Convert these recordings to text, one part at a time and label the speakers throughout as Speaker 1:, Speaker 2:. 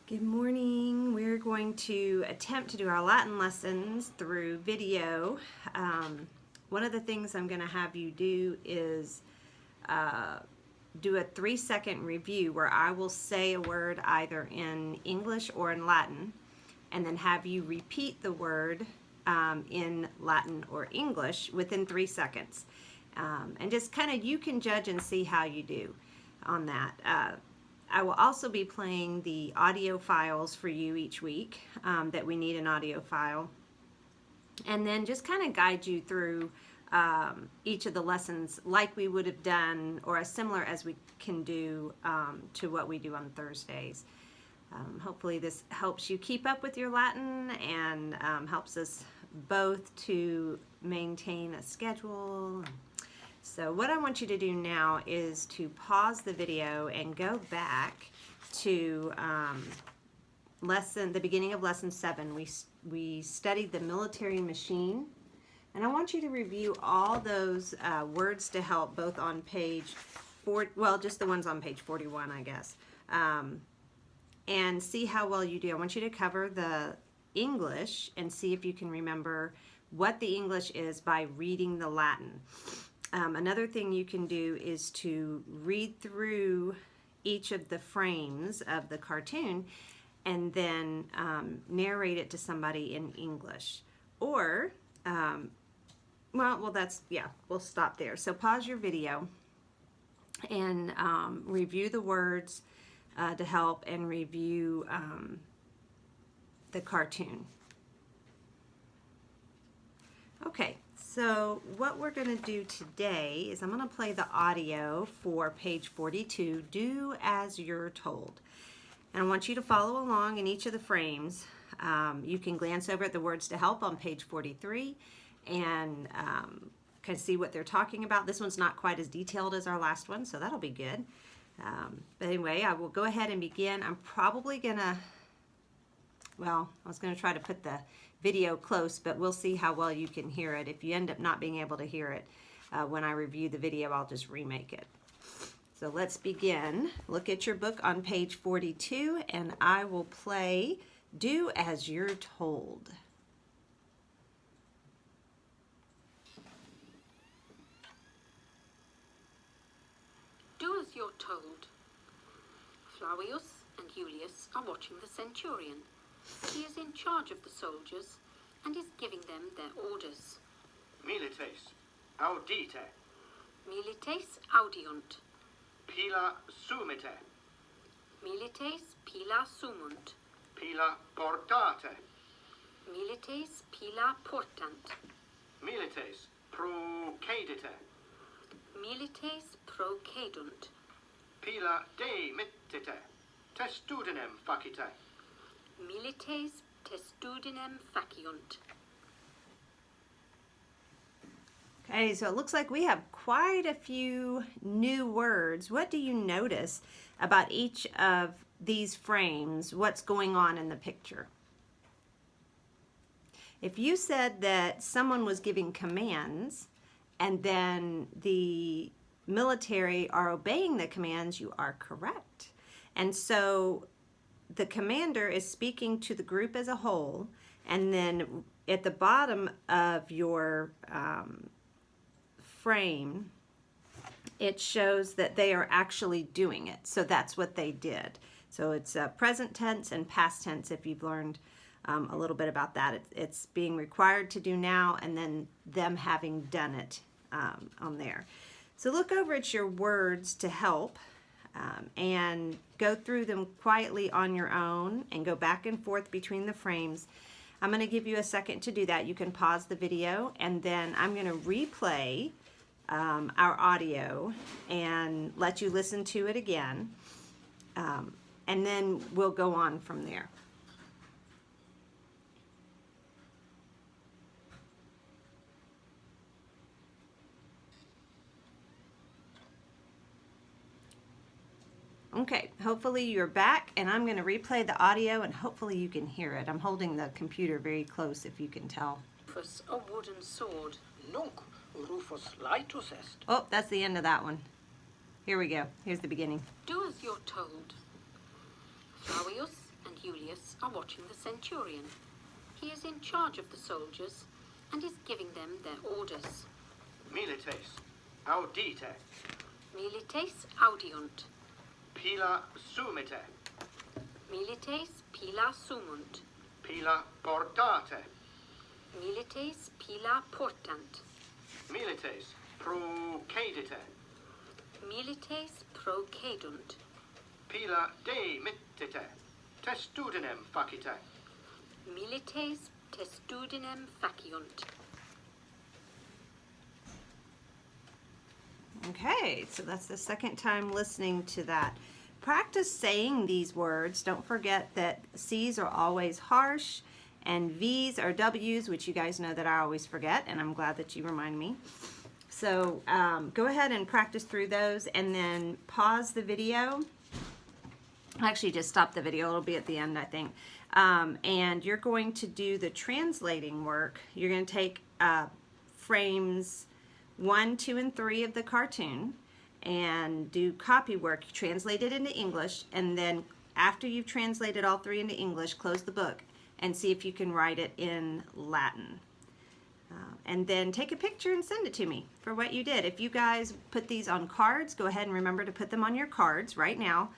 Speaker 1: Good morning. We're going to attempt to do our Latin lessons through video. One of the things I'm going to have you do is do a 3-second review where I will say a word either in English or in Latin, and then have you repeat the word in Latin or English within 3 seconds. And just kind of, you can judge and see how you do on that. I will also be playing the audio files for you each week that we need an audio file, and then just kind of guide you through each of the lessons like we would have done, or as similar as we can do to what we do on Thursdays. Hopefully this helps you keep up with your Latin and helps us both to maintain a schedule. So what I want you to do now is to pause the video and go back to the beginning of lesson 7. We studied the military machine, and I want you to review all those words to help, both on page 4, well, just the ones on page 41, I guess, and see how well you do. I want you to cover the English and see if you can remember what the English is by reading the Latin. Another thing you can do is to read through each of the frames of the cartoon and then narrate it to somebody in English. Or, well, that's, yeah, we'll stop there. So pause your video and review the words to help, and review the cartoon. Okay. So what we're going to do today is I'm going to play the audio for page 42, Do As You're Told. And I want you to follow along in each of the frames. You can glance over at the words to help on page 43 and kind of see what they're talking about. This one's not quite as detailed as our last one, so that'll be good. But anyway, I will go ahead and begin. I'm probably going to, well, I was going to try to put the video close, but we'll see how well you can hear it. If you end up not being able to hear it when I review the video, I'll just remake it. So let's begin. Look at your book on page 42, and I will play Do As You're Told.
Speaker 2: Do as you're told. Flavius and Julius are watching the centurion. He is in charge of the soldiers and is giving them their orders.
Speaker 3: Milites audite.
Speaker 2: Milites audiunt.
Speaker 3: Pila sumite.
Speaker 2: Milites pila sumunt.
Speaker 3: Pila portate.
Speaker 2: Milites pila portant.
Speaker 3: Milites procedite.
Speaker 2: Milites procedunt.
Speaker 3: Pila demittite. Testudinem facite.
Speaker 2: Milites testudinem faciunt.
Speaker 1: Okay, so it looks like we have quite a few new words. What do you notice about each of these frames? What's going on in the picture? If you said that someone was giving commands and then the military are obeying the commands, you are correct. And so the commander is speaking to the group as a whole, and then at the bottom of your frame, it shows that they are actually doing it. So that's what they did. So it's present tense and past tense, if you've learned a little bit about that. It's being required to do now, and then them having done it on there. So look over at your words to help. And go through them quietly on your own and go back and forth between the frames. I'm going to give you a second to do that. You can pause the video, and then I'm going to replay our audio and let you listen to it again, and then we'll go on from there. Okay, hopefully you're back, and I'm going to replay the audio, and hopefully you can hear it. I'm holding the computer very close, if you can tell.
Speaker 2: Rufus, a wooden sword.
Speaker 4: Nunc Rufus laetus est.
Speaker 1: Oh, that's the end of that one. Here we go. Here's the beginning.
Speaker 2: Do as you're told. Flavius and Julius are watching the centurion. He is in charge of the soldiers and is giving them their orders.
Speaker 3: Milites, audite.
Speaker 2: Milites audiunt.
Speaker 3: Pila sumite.
Speaker 2: Milites pila sumunt.
Speaker 3: Pila portate.
Speaker 2: Milites pila portant.
Speaker 3: Milites, procedite.
Speaker 2: Milites procedunt.
Speaker 3: Pila demittite. Testudinem facite.
Speaker 2: Milites testudinem faciunt.
Speaker 1: Okay, so that's the second time listening to that. Practice saying these words. Don't forget that C's are always harsh and V's are W's, which you guys know that I always forget, and I'm glad that you remind me. So go ahead and practice through those and then pause the video. Actually, just stop the video. It'll be at the end, I think. And you're going to do the translating work. You're going to take frames 1, 2, and 3 of the cartoon and do copy work. Translate it into English, and then after you've translated all 3 into English, close the book and see if you can write it in Latin. And then take a picture and send it to me for what you did. If you guys put these on cards, go ahead and remember to put them on your cards right now.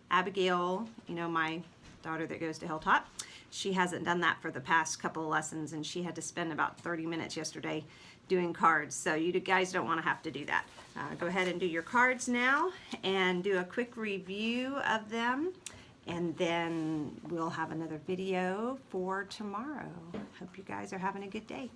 Speaker 1: Abigail, you know, my daughter that goes to Hilltop, she hasn't done that for the past couple of lessons, and she had to spend about 30 minutes yesterday doing cards. So you guys don't want to have to do that. Go ahead and do your cards now and do a quick review of them, and then we'll have another video for tomorrow. Hope you guys are having a good day.